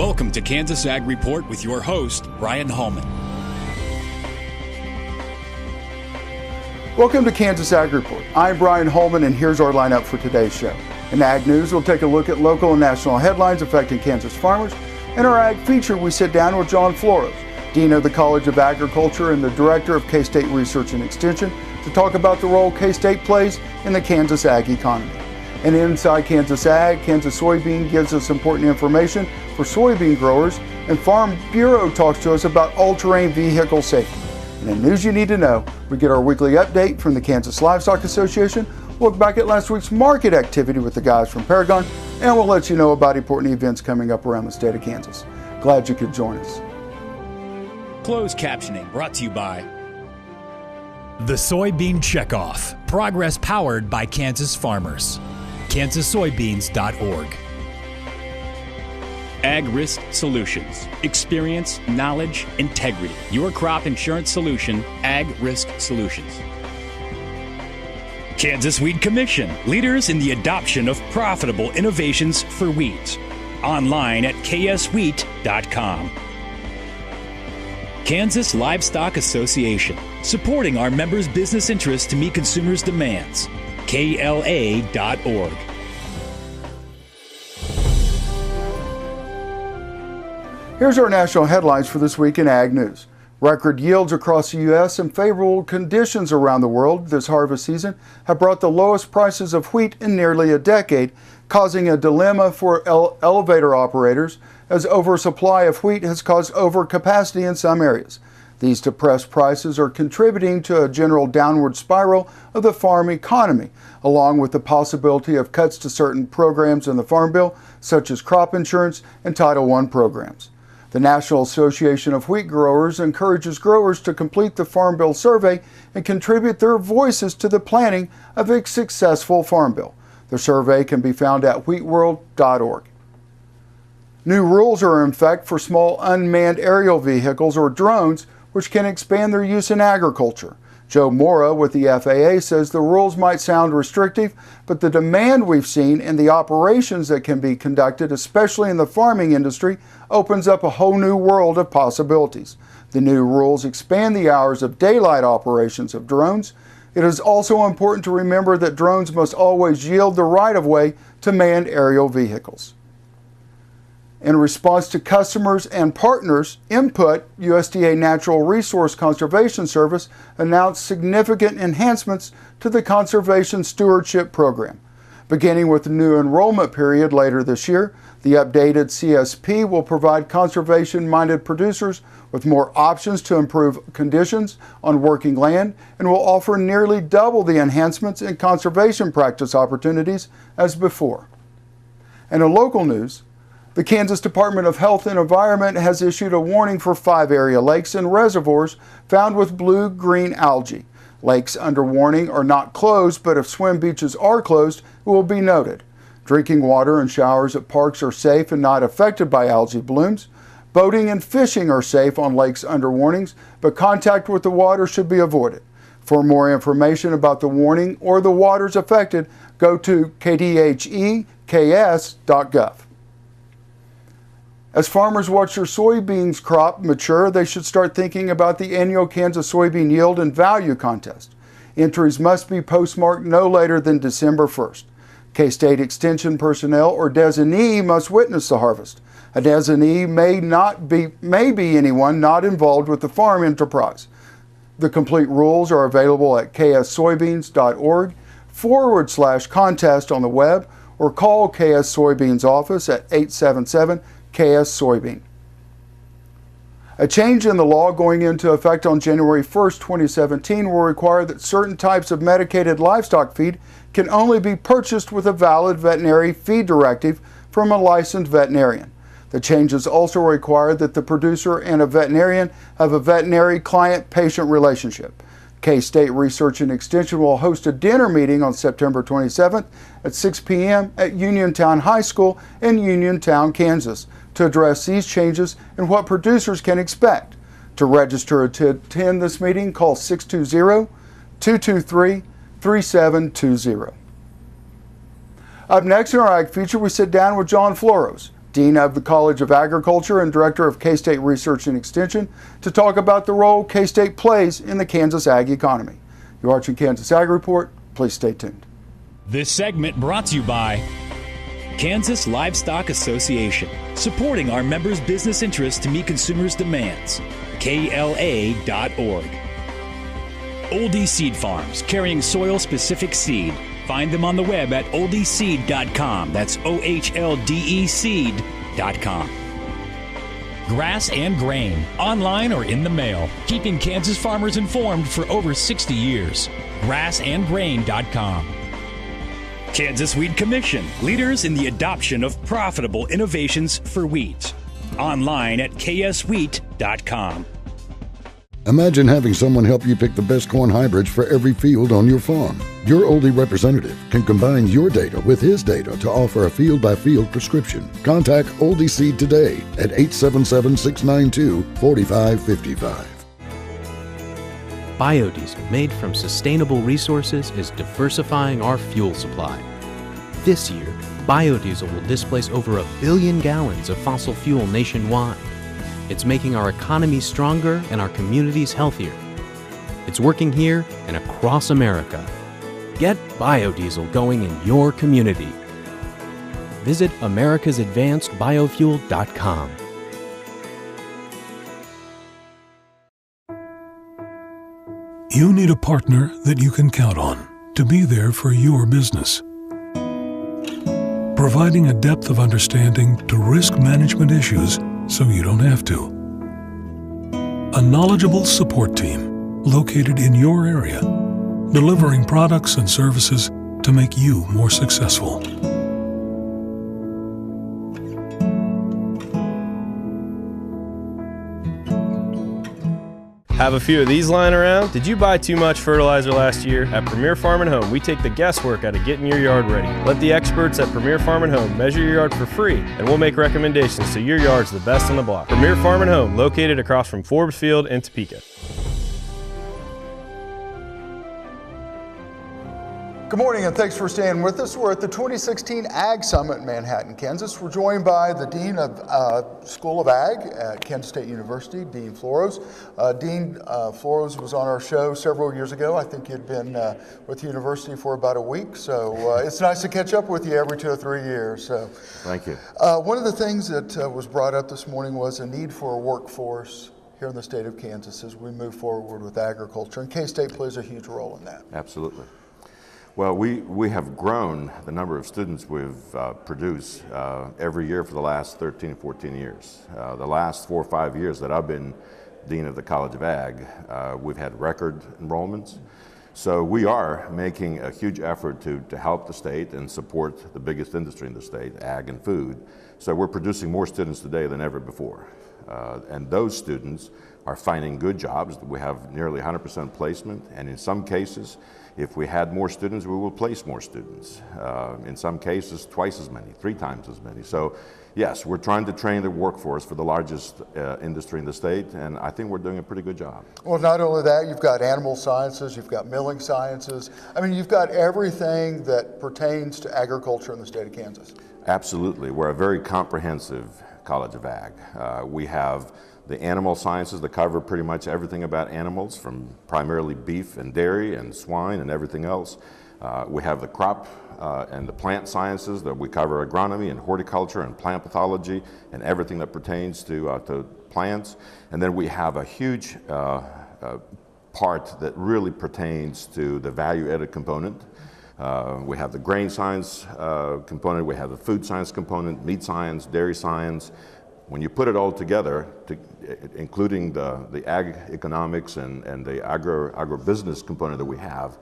Welcome to Kansas Ag Report with your host, Brian Hallman. Welcome to Kansas Ag Report. I'm Brian Hallman, and here's our lineup for today's show. In Ag News, we'll take a look at local and national headlines affecting Kansas farmers. In our Ag Feature, we sit down with John Floros, Dean of the College of Agriculture and the Director of K-State Research and Extension, to talk about the role K-State plays in the Kansas Ag economy. And inside Kansas Ag, Kansas Soybean gives us important information for soybean growers, and Farm Bureau talks to us about all-terrain vehicle safety. And in news you need to know, we get our weekly update from the Kansas Livestock Association, look back at last week's market activity with the guys from Paragon, and we'll let you know about important events coming up around the state of Kansas. Glad you could join us. Closed captioning brought to you by The Soybean Checkoff. Progress powered by Kansas farmers. KansasSoybeans.org. Ag Risk Solutions. Experience, knowledge, integrity. Your crop insurance solution, Ag Risk Solutions. Kansas Wheat Commission. Leaders in the adoption of profitable innovations for wheat. Online at kswheat.com. Kansas Livestock Association. Supporting our members' business interests to meet consumers' demands. KLA.org. Here's our national headlines for this week in Ag News. Record yields across the U.S. and favorable conditions around the world this harvest season have brought the lowest prices of wheat in nearly a decade, causing a dilemma for elevator operators as oversupply of wheat has caused overcapacity in some areas. These depressed prices are contributing to a general downward spiral of the farm economy, along with the possibility of cuts to certain programs in the Farm Bill, such as crop insurance and Title I programs. The National Association of Wheat Growers encourages growers to complete the Farm Bill survey and contribute their voices to the planning of a successful Farm Bill. The survey can be found at wheatworld.org. New rules are in effect for small unmanned aerial vehicles, or drones, which can expand their use in agriculture. Joe Mora with the FAA says the rules might sound restrictive, but the demand we've seen and the operations that can be conducted, especially in the farming industry, opens up a whole new world of possibilities. The new rules expand the hours of daylight operations of drones. It is also important to remember that drones must always yield the right-of-way to manned aerial vehicles. In response to customers and partners' input, USDA Natural Resource Conservation Service announced significant enhancements to the Conservation Stewardship Program. Beginning with the new enrollment period later this year, the updated CSP will provide conservation-minded producers with more options to improve conditions on working land and will offer nearly double the enhancements in conservation practice opportunities as before. And in local news, the Kansas Department of Health and Environment has issued a warning for 5 area lakes and reservoirs found with blue-green algae. Lakes under warning are not closed, but if swim beaches are closed, it will be noted. Drinking water and showers at parks are safe and not affected by algae blooms. Boating and fishing are safe on lakes under warnings, but contact with the water should be avoided. For more information about the warning or the waters affected, go to kdheks.gov. As farmers watch their soybeans crop mature, they should start thinking about the annual Kansas Soybean Yield and Value Contest. Entries must be postmarked no later than December 1st. K-State Extension personnel or designee must witness the harvest. A designee may be anyone not involved with the farm enterprise. The complete rules are available at kssoybeans.org/contest on the web, or call KS Soybeans office at 877 KS Soybean. A change in the law going into effect on January 1st, 2017 will require that certain types of medicated livestock feed can only be purchased with a valid veterinary feed directive from a licensed veterinarian. The changes also require that the producer and a veterinarian have a veterinary client-patient relationship. K-State Research and Extension will host a dinner meeting on September 27th at 6 p.m. at Uniontown High School in Uniontown, Kansas, to address these changes and what producers can expect. To register to attend this meeting, call 620-223-3720. Up next in our Ag Feature, we sit down with John Floros, Dean of the College of Agriculture and Director of K-State Research and Extension, to talk about the role K-State plays in the Kansas ag economy. You're watching Kansas Ag Report. Please stay tuned. This segment brought to you by Kansas Livestock Association, supporting our members' business interests to meet consumers' demands. KLA.org. Oldie Seed Farms, carrying soil-specific seed. Find them on the web at oldieseed.com. That's OHLDE seed.com. Grass and Grain, online or in the mail, keeping Kansas farmers informed for over 60 years. grassandgrain.com. Kansas Wheat Commission, leaders in the adoption of profitable innovations for wheat. Online at kswheat.com. Imagine having someone help you pick the best corn hybrids for every field on your farm. Your Oldie representative can combine your data with his data to offer a field-by-field prescription. Contact Oldie Seed today at 877-692-4555. Biodiesel made from sustainable resources is diversifying our fuel supply. This year, biodiesel will displace over 1 billion gallons of fossil fuel nationwide. It's making our economy stronger and our communities healthier. It's working here and across America. Get biodiesel going in your community. Visit americasadvancedbiofuel.com. You need a partner that you can count on to be there for your business. Providing a depth of understanding to risk management issues so you don't have to. A knowledgeable support team located in your area, delivering products and services to make you more successful. Have a few of these lying around? Did you buy too much fertilizer last year? At Premier Farm & Home, we take the guesswork out of getting your yard ready. Let the experts at Premier Farm & Home measure your yard for free, and we'll make recommendations so your yard's the best on the block. Premier Farm & Home, located across from Forbes Field in Topeka. Good morning and thanks for staying with us. We're at the 2016 Ag Summit in Manhattan, Kansas. We're joined by the Dean of School of Ag at Kansas State University, Dean Floros. Dean Floros was on our show several years ago. I think you'd been with the university for about a week, so it's nice to catch up with you every 2 or 3 years. So, thank you. One of the things that was brought up this morning was a need for a workforce here in the state of Kansas as we move forward with agriculture, and K-State plays a huge role in that. Absolutely. Well, we have grown the number of students we've produced every year for the last 13, 14 years. The last 4 or 5 years that I've been Dean of the College of Ag, we've had record enrollments. So we are making a huge effort to help the state and support the biggest industry in the state, ag and food. So we're producing more students today than ever before. And those students are finding good jobs. We have nearly 100% placement, and in some cases, if we had more students, we will place more students. In some cases, twice as many, 3 times as many. So yes, we're trying to train the workforce for the largest industry in the state, and I think we're doing a pretty good job. Well, not only that, you've got animal sciences, you've got milling sciences. I mean, you've got everything that pertains to agriculture in the state of Kansas. Absolutely. We're a very comprehensive College of Ag. We have the animal sciences that cover pretty much everything about animals, from primarily beef and dairy and swine and everything else. We have the crop and the plant sciences that we cover agronomy and horticulture and plant pathology and everything that pertains to plants. And then we have a huge part that really pertains to the value-added component. We have the grain science component, we have the food science component, meat science, dairy science. When you put it all together, including the ag economics and the agribusiness component that we have,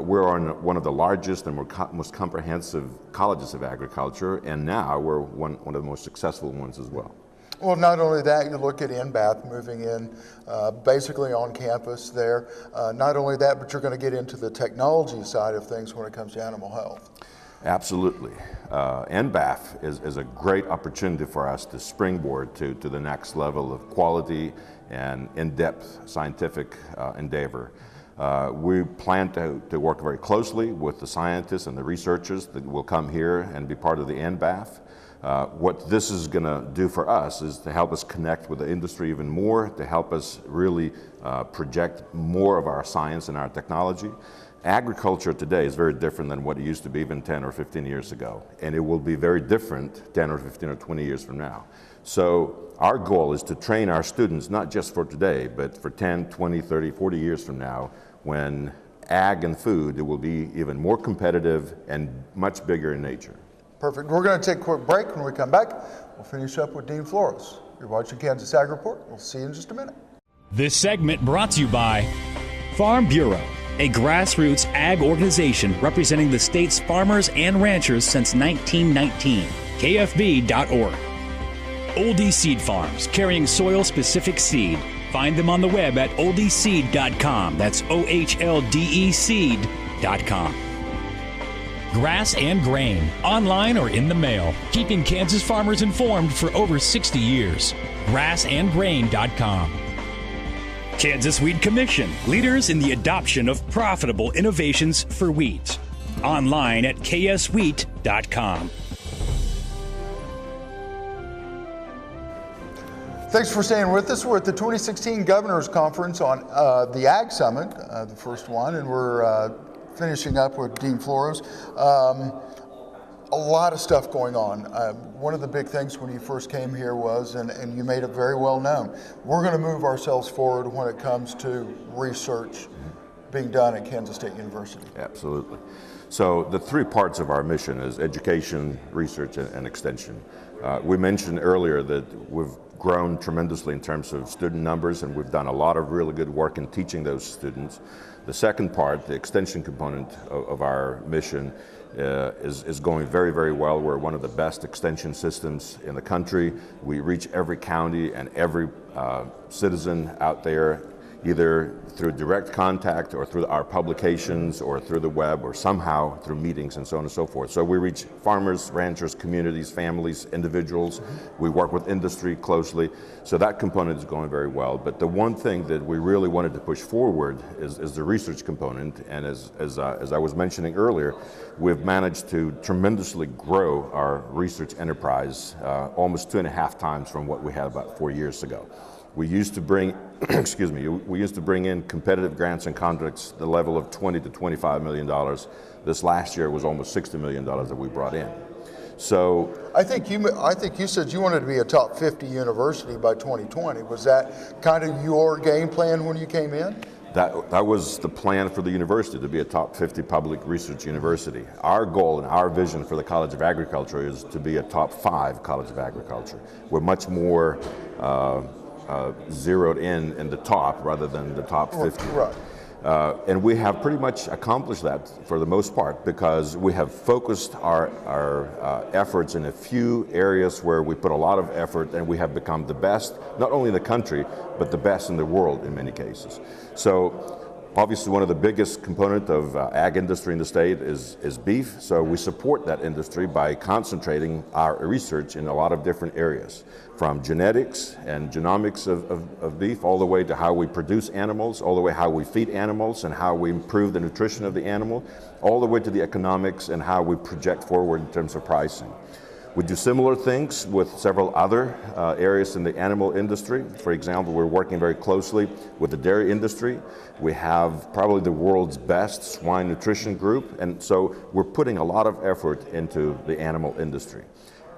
we're on one of the largest and most comprehensive colleges of agriculture, and now we're one of the most successful ones as well. Well, not only that, you look at NBAF moving in basically on campus there. Not only that, but you're going to get into the technology side of things when it comes to animal health. Absolutely. NBAF is a great opportunity for us to springboard to the next level of quality and in-depth scientific endeavor. We plan to work very closely with the scientists and the researchers that will come here and be part of the NBAF. What this is going to do for us is to help us connect with the industry even more, to help us really project more of our science and our technology. Agriculture today is very different than what it used to be even 10 or 15 years ago, and it will be very different 10 or 15 or 20 years from now. So our goal is to train our students not just for today, but for 10, 20, 30, 40 years from now, when ag and food, it will be even more competitive and much bigger in nature. Perfect. We're going to take a quick break. When we come back, we'll finish up with Dean Flores. You're watching Kansas Ag Report. We'll see you in just a minute. This segment brought to you by Farm Bureau, a grassroots ag organization representing the state's farmers and ranchers since 1919. KFB.org. Oldie Seed Farms, carrying soil-specific seed. Find them on the web at oldieseed.com. That's OHLDE seed.com. Grass and Grain, online or in the mail, keeping Kansas farmers informed for over 60 years. Grassandgrain.com. Kansas Wheat Commission, leaders in the adoption of profitable innovations for wheat. Online at kswheat.com. Thanks for staying with us. We're at the 2016 Governors Conference on the Ag Summit, the first one, and we're finishing up with Dean Flores. A lot of stuff going on. One of the big things when you first came here was, and you made it very well known, we're going to move ourselves forward when it comes to research being done at Kansas State University. Absolutely. So the three parts of our mission is education, research, and extension. We mentioned earlier that we've grown tremendously in terms of student numbers, and we've done a lot of really good work in teaching those students. The second part, the extension component of our mission, is going very, very well. We're one of the best extension systems in the country. We reach every county and every citizen out there, either through direct contact or through our publications or through the web or somehow through meetings and so on and so forth. So we reach farmers, ranchers, communities, families, individuals. We work with industry closely. So that component is going very well. But the one thing that we really wanted to push forward is the research component. And as I was mentioning earlier, we've managed to tremendously grow our research enterprise, almost 2.5 times from what we had about 4 years ago. We used to bring, we used to bring in competitive grants and contracts the level of $20 to $25 million. This last year was almost $60 million that we brought in. So I think you said you wanted to be a top 50 university by 2020. Was that kind of your game plan when you came in? That was the plan for the university, to be a top 50 public research university. Our goal and our vision for the College of Agriculture is to be a top 5 College of Agriculture. We're much more zeroed in the top rather than the top 50. Right. And we have pretty much accomplished that for the most part, because we have focused our efforts in a few areas where we put a lot of effort, and we have become the best, not only in the country, but the best in the world in many cases. So obviously one of the biggest component of ag industry in the state is beef. So we support that industry by concentrating our research in a lot of different areas, from genetics and genomics of beef, all the way to how we produce animals, all the way how we feed animals and how we improve the nutrition of the animal, all the way to the economics and how we project forward in terms of pricing. We do similar things with several other areas in the animal industry. For example, we're working very closely with the dairy industry. We have probably the world's best swine nutrition group, and so we're putting a lot of effort into the animal industry.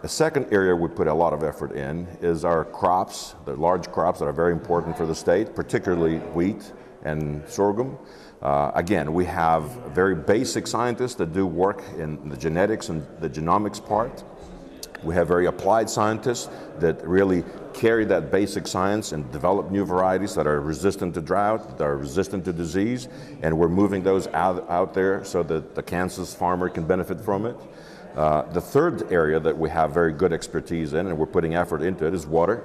The second area we put a lot of effort in is our crops, the large crops that are very important for the state, particularly wheat and sorghum. Again, we have very basic scientists that do work in the genetics and the genomics part. We have very applied scientists that really carry that basic science and develop new varieties that are resistant to drought, that are resistant to disease, and we're moving those out there so that the Kansas farmer can benefit from it. The third area that we have very good expertise in, and we're putting effort into it, is water.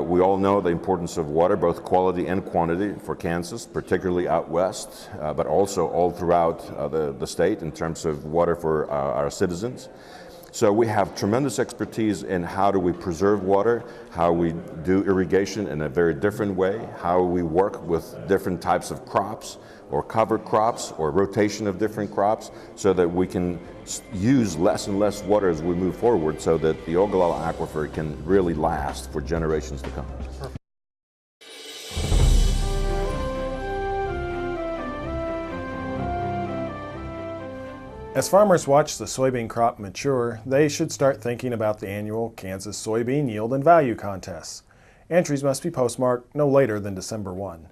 We all know the importance of water, both quality and quantity, for Kansas, particularly out west, but also all throughout the state in terms of water for our citizens. So we have tremendous expertise in how do we preserve water, how we do irrigation in a very different way, how we work with different types of crops or cover crops or rotation of different crops so that we can use less and less water as we move forward so that the Ogallala Aquifer can really last for generations to come. As farmers watch the soybean crop mature, they should start thinking about the annual Kansas Soybean Yield and Value Contests. Entries must be postmarked no later than December 1.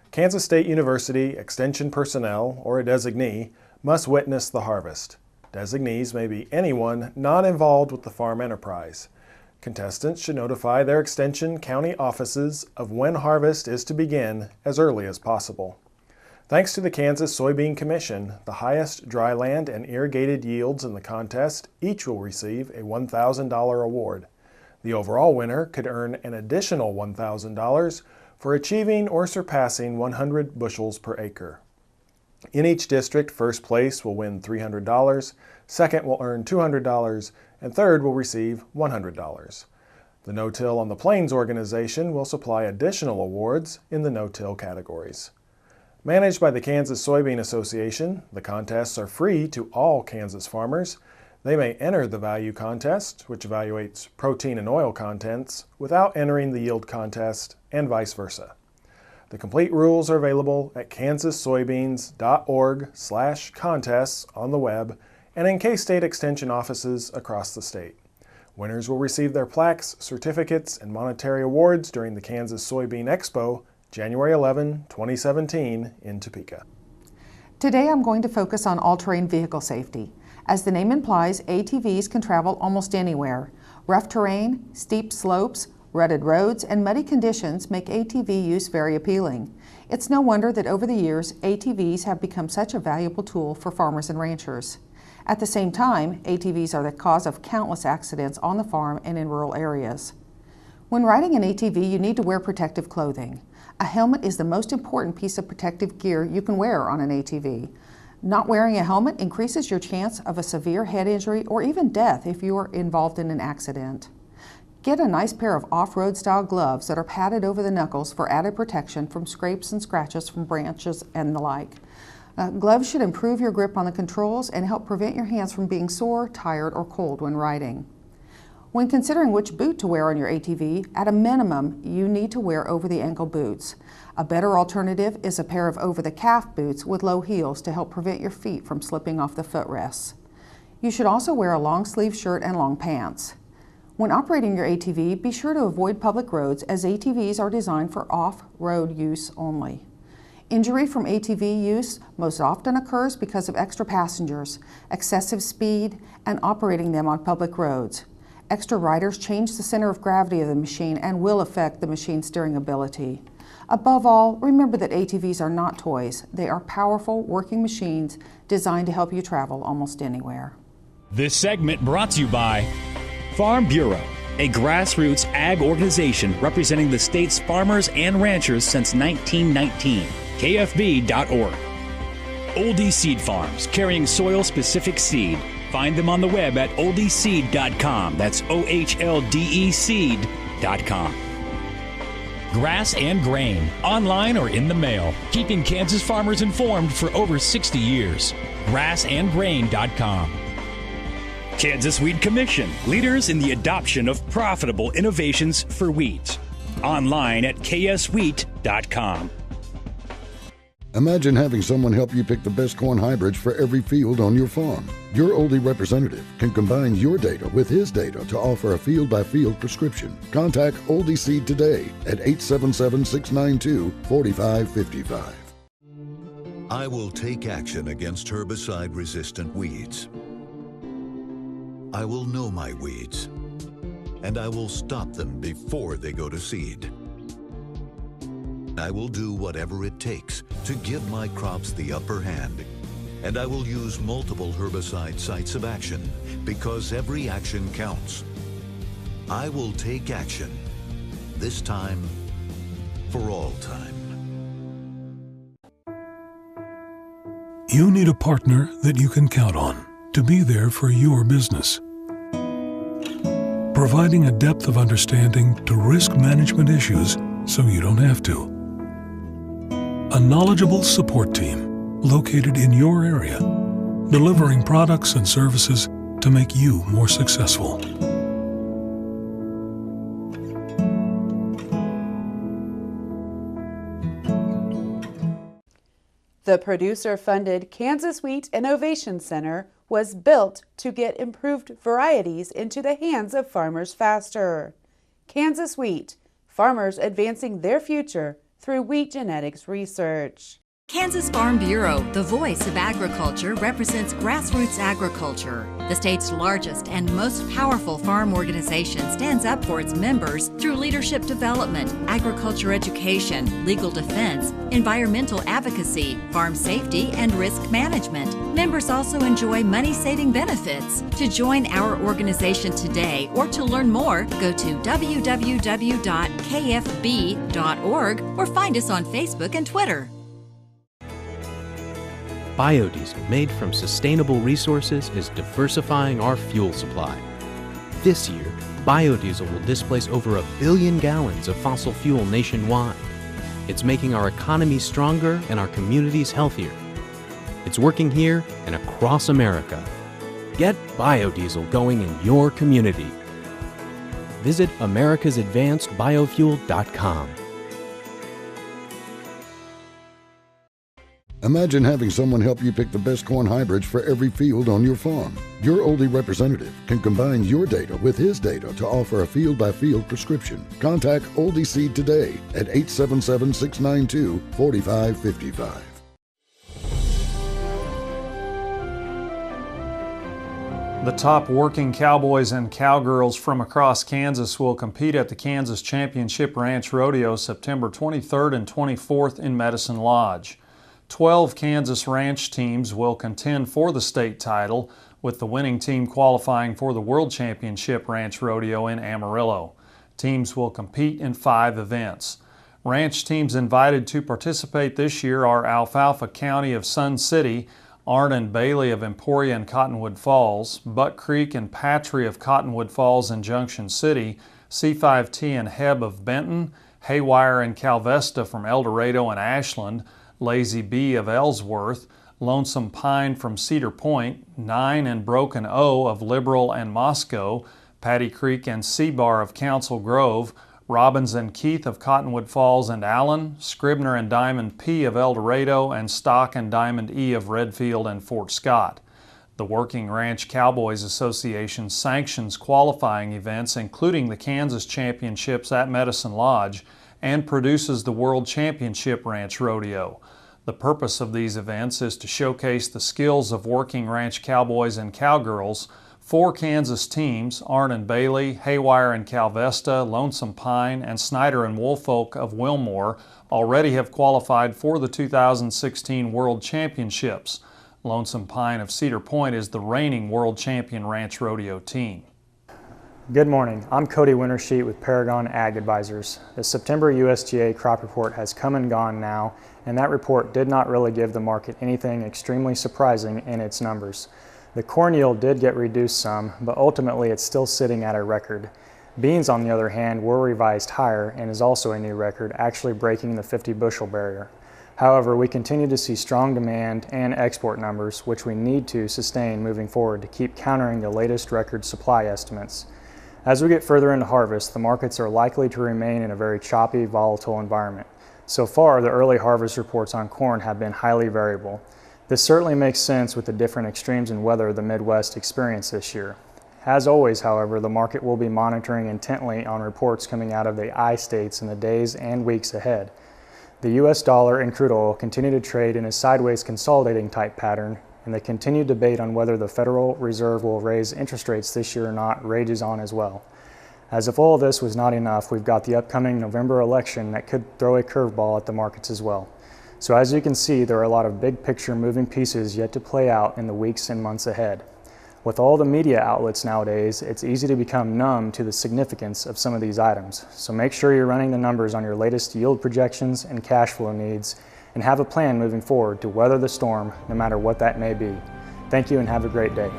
Kansas State University Extension personnel, or a designee, must witness the harvest. Designees may be anyone not involved with the farm enterprise. Contestants should notify their Extension county offices of when harvest is to begin as early as possible. Thanks to the Kansas Soybean Commission, the highest dry land and irrigated yields in the contest each will receive a $1,000 award. The overall winner could earn an additional $1,000 for achieving or surpassing 100 bushels per acre. In each district, first place will win $300, second will earn $200, and third will receive $100. The No-Till on the Plains organization will supply additional awards in the no-till categories. Managed by the Kansas Soybean Association, the contests are free to all Kansas farmers. They may enter the value contest, which evaluates protein and oil contents, without entering the yield contest, and vice versa. The complete rules are available at kansassoybeans.org/contests on the web and in K-State Extension offices across the state. Winners will receive their plaques, certificates, and monetary awards during the Kansas Soybean Expo, January 11, 2017, in Topeka. Today I'm going to focus on all-terrain vehicle safety. As the name implies, ATVs can travel almost anywhere. Rough terrain, steep slopes, rutted roads, and muddy conditions make ATV use very appealing. It's no wonder that over the years, ATVs have become such a valuable tool for farmers and ranchers. At the same time, ATVs are the cause of countless accidents on the farm and in rural areas. When riding an ATV, you need to wear protective clothing. A helmet is the most important piece of protective gear you can wear on an ATV. Not wearing a helmet increases your chance of a severe head injury or even death if you are involved in an accident. Get a nice pair of off-road style gloves that are padded over the knuckles for added protection from scrapes and scratches from branches and the like. Gloves should improve your grip on the controls and help prevent your hands from being sore, tired, or cold when riding. When considering which boot to wear on your ATV, at a minimum, you need to wear over-the-ankle boots. A better alternative is a pair of over-the-calf boots with low heels to help prevent your feet from slipping off the footrests. You should also wear a long-sleeve shirt and long pants. When operating your ATV, be sure to avoid public roads as ATVs are designed for off-road use only. Injury from ATV use most often occurs because of extra passengers, excessive speed, and operating them on public roads. Extra riders change the center of gravity of the machine and will affect the machine's steering ability. Above all, remember that ATVs are not toys. They are powerful, working machines designed to help you travel almost anywhere. This segment brought to you by Farm Bureau, a grassroots ag organization representing the state's farmers and ranchers since 1919. KFB.org. Oldie Seed Farms, carrying soil-specific seed. Find them on the web at oldieseed.com. That's OHLDE seed.com. Grass and Grain, online or in the mail, keeping Kansas farmers informed for over 60 years. Grassandgrain.com. Kansas Wheat Commission, leaders in the adoption of profitable innovations for wheat. Online at kswheat.com. Imagine having someone help you pick the best corn hybrids for every field on your farm. Your Oldie representative can combine your data with his data to offer a field-by-field prescription. Contact Oldie Seed today at 877-692-4555. I will take action against herbicide-resistant weeds. I will know my weeds, and I will stop them before they go to seed. I will do whatever it takes to give my crops the upper hand. And I will use multiple herbicide sites of action because every action counts. I will take action, this time for all time. You need a partner that you can count on to be there for your business. providing a depth of understanding to risk management issues so you don't have to. A knowledgeable support team located in your area, delivering products and services to make you more successful. The producer-funded Kansas Wheat Innovation Center was built to get improved varieties into the hands of farmers faster. Kansas Wheat, farmers advancing their future through wheat genetics research. Kansas Farm Bureau, the voice of agriculture, represents grassroots agriculture. The state's largest and most powerful farm organization stands up for its members through leadership development, agriculture education, legal defense, environmental advocacy, farm safety, and risk management. Members also enjoy money-saving benefits. To join our organization today or to learn more, go to www.kfb.org or find us on Facebook and Twitter. Biodiesel made from sustainable resources is diversifying our fuel supply. This year, biodiesel will displace over 1 billion gallons of fossil fuel nationwide. It's making our economy stronger and our communities healthier. It's working here and across America. Get biodiesel going in your community. Visit americasadvancedbiofuel.com. Imagine having someone help you pick the best corn hybrids for every field on your farm. Your Oldie representative can combine your data with his data to offer a field-by-field prescription. Contact Oldie Seed today at 877-692-4555. The top working cowboys and cowgirls from across Kansas will compete at the Kansas Championship Ranch Rodeo September 23rd and 24th in Medicine Lodge. 12 Kansas ranch teams will contend for the state title, with the winning team qualifying for the World Championship Ranch Rodeo in Amarillo. Teams will compete in 5 events. Ranch teams invited to participate this year are Alfalfa County of Sun City, Arn and Bailey of Emporia and Cottonwood Falls, Buck Creek and Patry of Cottonwood Falls and Junction City, C5T and Heb of Benton, Haywire and Calvesta from El Dorado and Ashland, Lazy B of Ellsworth, Lonesome Pine from Cedar Point, 9 and Broken O of Liberal and Moscow, Patty Creek and Seabar of Council Grove, Robbins and Keith of Cottonwood Falls and Allen, Scribner and Diamond P of El Dorado, and Stock and Diamond E of Redfield and Fort Scott. The Working Ranch Cowboys Association sanctions qualifying events, including the Kansas Championships at Medicine Lodge, and produces the World Championship Ranch Rodeo. The purpose of these events is to showcase the skills of working ranch cowboys and cowgirls. 4 Kansas teams, Arn and Bailey, Haywire and Calvesta, Lonesome Pine, and Snyder and Woolfolk of Wilmore, already have qualified for the 2016 World Championships. Lonesome Pine of Cedar Point is the reigning World Champion Ranch Rodeo team. Good morning. I'm Cody Wintersheet with Paragon Ag Advisors. The September USDA crop report has come and gone now, and that report did not really give the market anything extremely surprising in its numbers. The corn yield did get reduced some, but ultimately it's still sitting at a record. Beans, on the other hand, were revised higher and is also a new record, actually breaking the 50 bushel barrier. However, we continue to see strong demand and export numbers, which we need to sustain moving forward to keep countering the latest record supply estimates. As we get further into harvest, the markets are likely to remain in a very choppy, volatile environment. So far, the early harvest reports on corn have been highly variable. This certainly makes sense with the different extremes in weather the Midwest experienced this year. As always, however, the market will be monitoring intently on reports coming out of the I states in the days and weeks ahead. The US dollar and crude oil continue to trade in a sideways consolidating type pattern, and the continued debate on whether the Federal Reserve will raise interest rates this year or not rages on as well. As if all of this was not enough, we've got the upcoming November election that could throw a curveball at the markets as well. So as you can see, there are a lot of big picture moving pieces yet to play out in the weeks and months ahead. With all the media outlets nowadays, it's easy to become numb to the significance of some of these items. So make sure you're running the numbers on your latest yield projections and cash flow needs, and have a plan moving forward to weather the storm, no matter what that may be. Thank you and have a great day.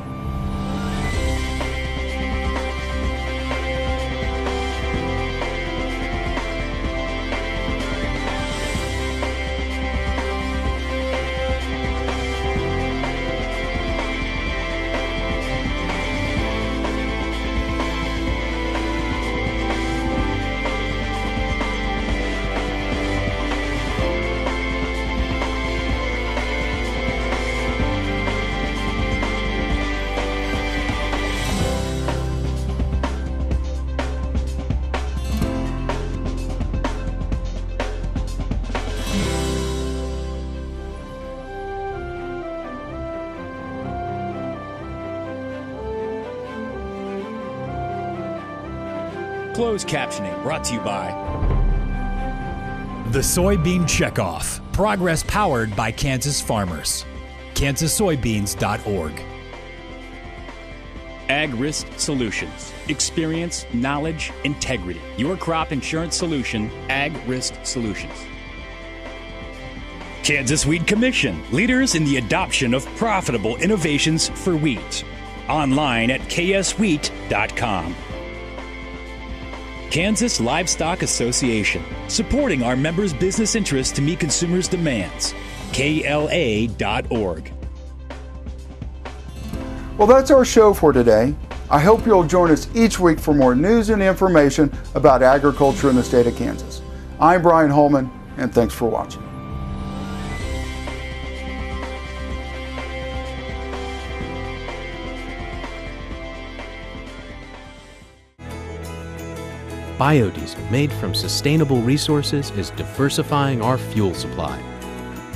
Closed captioning brought to you by The Soybean Checkoff. Progress powered by Kansas farmers. KansasSoybeans.org. Ag Risk Solutions. Experience, knowledge, integrity. Your crop insurance solution, Ag Risk Solutions. Kansas Wheat Commission. Leaders in the adoption of profitable innovations for wheat. Online at kswheat.com. Kansas Livestock Association. Supporting our members' business interests to meet consumers' demands. KLA.org. Well, that's our show for today. I hope you'll join us each week for more news and information about agriculture in the state of Kansas. I'm Brian Holman, and thanks for watching. Biodiesel made from sustainable resources is diversifying our fuel supply.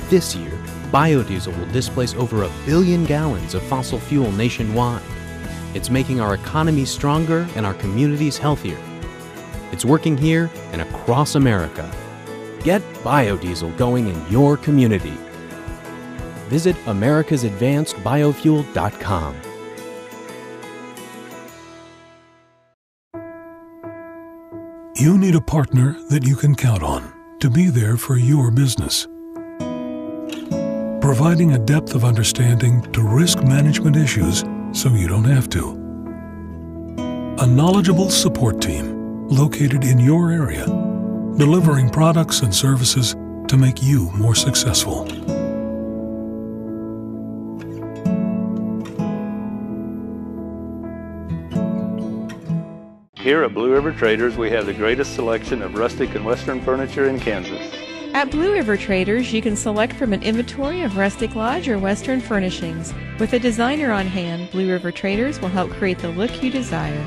This year, biodiesel will displace over 1 billion gallons of fossil fuel nationwide. It's making our economy stronger and our communities healthier. It's working here and across America. Get biodiesel going in your community. Visit americasadvancedbiofuel.com. You need a partner that you can count on to be there for your business. Providing a depth of understanding to risk management issues so you don't have to. A knowledgeable support team located in your area, delivering products and services to make you more successful. Here at Blue River Traders, we have the greatest selection of rustic and western furniture in Kansas. At Blue River Traders, you can select from an inventory of rustic lodge or western furnishings. With a designer on hand, Blue River Traders will help create the look you desire.